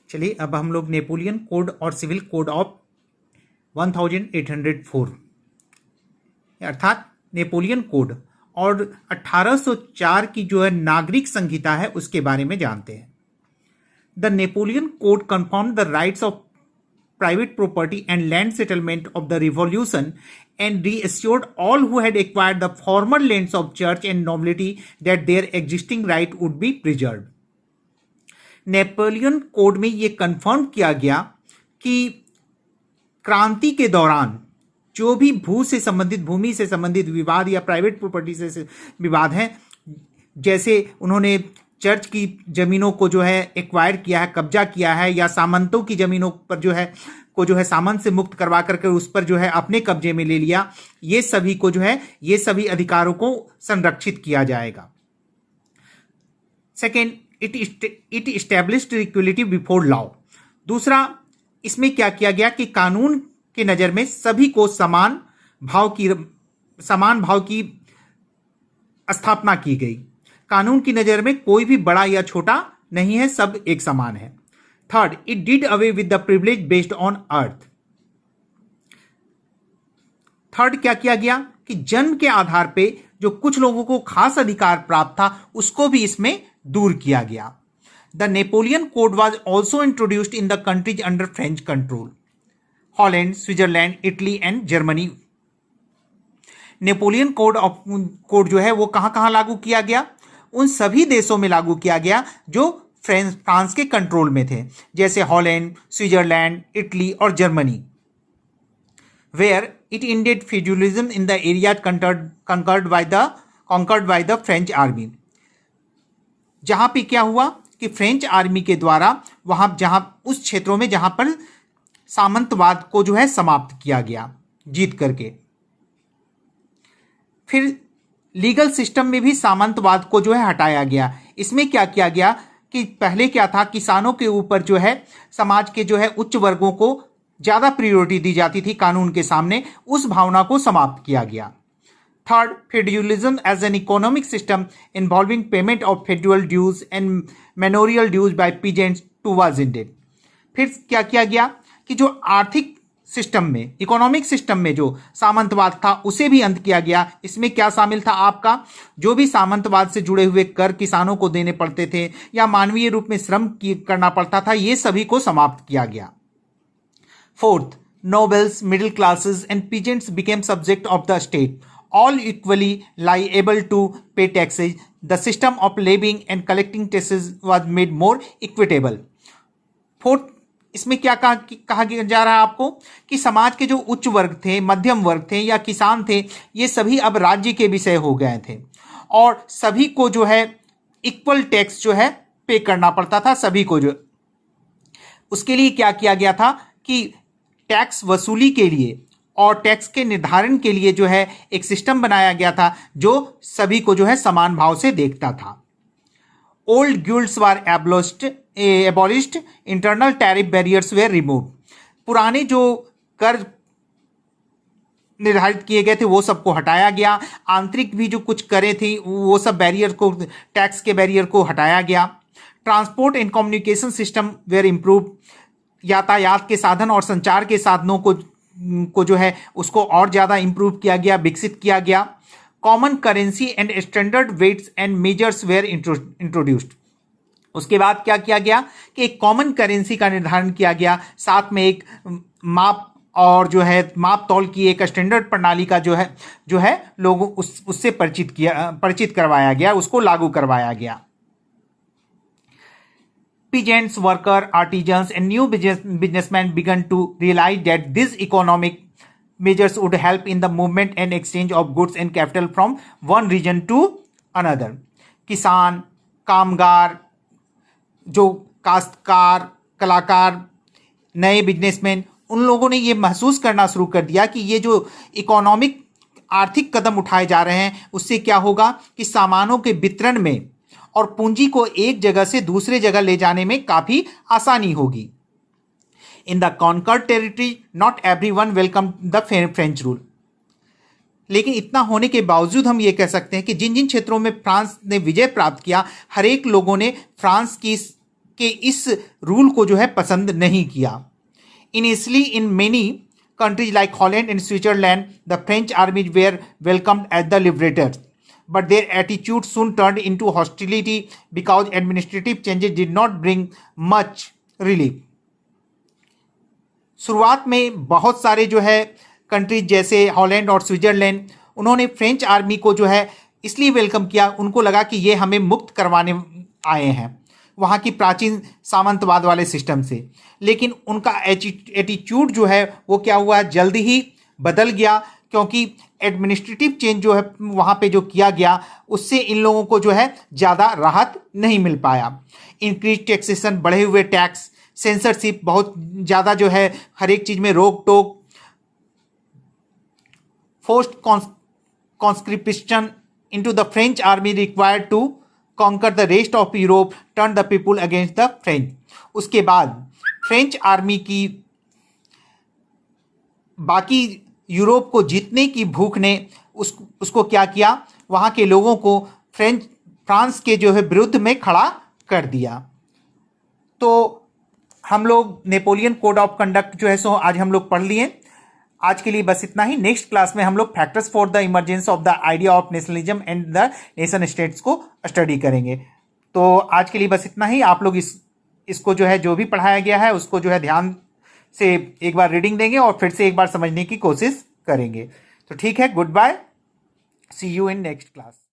चलिए अब हम लोग नेपोलियन कोड और सिविल कोड ऑफ 1804 अर्थात नेपोलियन कोड और 1804 की जो है नागरिक संहिता है उसके बारे में जानते हैं। The Napoleon code confirm the rights of private property and land settlement of the revolution and reassured all who had acquired the former lands of church and nobility that their existing right would be preserved. Napoleon code में यह confirm किया गया कि क्रांति के दौरान जो भी भूमि से संबंधित विवाद या प्राइवेट प्रॉपर्टी से विवाद हैं, जैसे उन्होंने चर्च की जमीनों को जो है एक्वायर किया है, कब्जा किया है, या सामंतों की जमीनों पर जो है सामंत से मुक्त करवा करके उस पर जो है अपने कब्जे में ले लिया, ये सभी को जो है ये सभी अधिकारों को संरक्षित किया जाएगा। Second, it established equality before law. दूसरा, इसमें क्या किया गया कि कानून के नजर में सभी को समान भाव की स्थापना की गई। कानून की नजर में कोई भी बड़ा या छोटा नहीं है, सब एक समान है। Third, it did away with the privilege based on earth. Third, क्या किया गया कि जन्म के आधार पे जो कुछ लोगों को खास अधिकार प्राप्त था उसको भी इसमें दूर किया गया। The Napoleon code was also introduced in the countries under French control, Holland, Switzerland, Italy and Germany. Napoleon code जो है वो कहां कहां लागू किया गया? उन सभी देशों में लागू किया गया जो फ्रांस के कंट्रोल में थे, जैसे हॉलैंड, स्विट्जरलैंड, इटली और Germany. Where it ended feudalism in the area conquered by the French army. जहां पे क्या हुआ कि फ्रेंच आर्मी के द्वारा उस क्षेत्रों में जहां पर सामंतवाद को जो है समाप्त किया गया जीत करके। फिर लीगल सिस्टम में भी सामंतवाद को जो है हटाया गया। इसमें क्या किया गया कि पहले क्या था, किसानों के ऊपर जो है समाज के जो है उच्च वर्गों को ज्यादा प्रायोरिटी दी जाती थी कानून के सामने, उस भावना को समाप्त किया गया। Third, feudalism as an economic system involving payment of federal dues and manorial dues by peasants to was ended. फिर क्या किया गया कि जो आर्थिक सिस्टम में, इकोनॉमिक सिस्टम में जो सामंतवाद था उसे भी अंत किया गया। इसमें क्या शामिल था? आपका जो भी सामंतवाद से जुड़े हुए कर किसानों को देने पड़ते थे या मानवीय रूप में श्रम करना पड़ता था, ये सभी को समाप्त किया गया। Fourth, nobles, middle classes and peasants became subject of the state, all equally liable to pay taxes. The system of levying and collecting taxes was made more equitable. Fourth, इसमें क्या कहा जा रहा है आपको कि समाज के जो उच्च वर्ग थे, मध्यम वर्ग थे या किसान थे, ये सभी अब राज्य के विषय हो गए थे और सभी को जो है इक्वल टैक्स जो है पे करना पड़ता था सभी को। जो उसके लिए क्या किया गया था कि टैक्स वसूली के लिए और टैक्स के निर्धारण के लिए जो है एक सिस्टम बनाया गया था जो सभी को जो है समान भाव से देखता था। Old guilds were abolished, internal tariff barriers were remove. पुराने जो कर निर्धारित किए गए थे वो सबको हटाया गया। आंतरिक भी जो कुछ करें थी वो सब बैरियर को, टैक्स के बैरियर को हटाया गया। Transport and communication system were improve. यातायात के साधन और संचार के साधनों को जो है उसको और ज़्यादा इंप्रूव किया गया, विकसित किया गया। Common currency and standard weights and measures were introduced. उसके बाद क्या किया गया कि एक कॉमन करेंसी का निर्धारण किया गया, साथ में एक माप और जो है माप तौल की एक स्टैंडर्ड प्रणाली का जो है लोगों उससे परिचित करवाया गया, उसको लागू करवाया गया। Peasants, workers, artisans, and new businessmen began to realize that these economic measures would help in the movement and exchange of goods and capital from one region to another. किसान, कामगार, जो काश्तकार, कलाकार, नए बिजनेसमैन, उन लोगों ने ये महसूस करना शुरू कर दिया कि ये जो इकोनॉमिक आर्थिक कदम उठाए जा रहे हैं उससे क्या होगा कि सामानों के वितरण में और पूंजी को एक जगह से दूसरे जगह ले जाने में काफी आसानी होगी। In the conquered territory not everyone welcome the French rule. लेकिन इतना होने के बावजूद हम ये कह सकते हैं कि जिन जिन क्षेत्रों में फ्रांस ने विजय प्राप्त किया, हर एक लोगों ने फ्रांस की के इस रूल को जो है पसंद नहीं किया। Initially in many countries like Holland and Switzerland, the French army were welcomed as the liberators, but their attitude soon turned into hostility because administrative changes did not bring much relief. शुरुआत में बहुत सारे जो है countries जैसे Holland और Switzerland, उन्होंने French army को जो है इसलिए वेलकम किया, उनको लगा कि ये हमें मुक्त करवाने आए हैं वहाँ की प्राचीन सामंतवाद वाले सिस्टम से। लेकिन उनका एटीट्यूड जो है वो क्या हुआ, जल्दी ही बदल गया, क्योंकि एडमिनिस्ट्रेटिव चेंज जो है वहाँ पे जो किया गया उससे इन लोगों को जो है ज़्यादा राहत नहीं मिल पाया। इंक्रीज टैक्सेशन, बढ़े हुए टैक्स, सेंसरशिप, बहुत ज़्यादा जो है हर एक चीज़ में रोक टोक, forced conscription into the French army required to conquer the rest of Europe turn the people against the French. उसके बाद फ्रेंच आर्मी की बाकी यूरोप को जीतने की भूख ने उसको क्या किया, वहाँ के लोगों को फ्रांस के जो है विरुद्ध में खड़ा कर दिया। तो हम लोग नेपोलियन कोड ऑफ कंडक्ट जो है सो आज हम लोग पढ़ लिए। आज के लिए बस इतना ही। नेक्स्ट क्लास में हम लोग factors for the emergence of the idea of nationalism and the nation states को स्टडी करेंगे। तो आज के लिए बस इतना ही। आप लोग इसको जो है जो भी पढ़ाया गया है उसको जो है ध्यान से एक बार रीडिंग देंगे और फिर से एक बार समझने की कोशिश करेंगे। तो ठीक है, goodbye, see you in next class.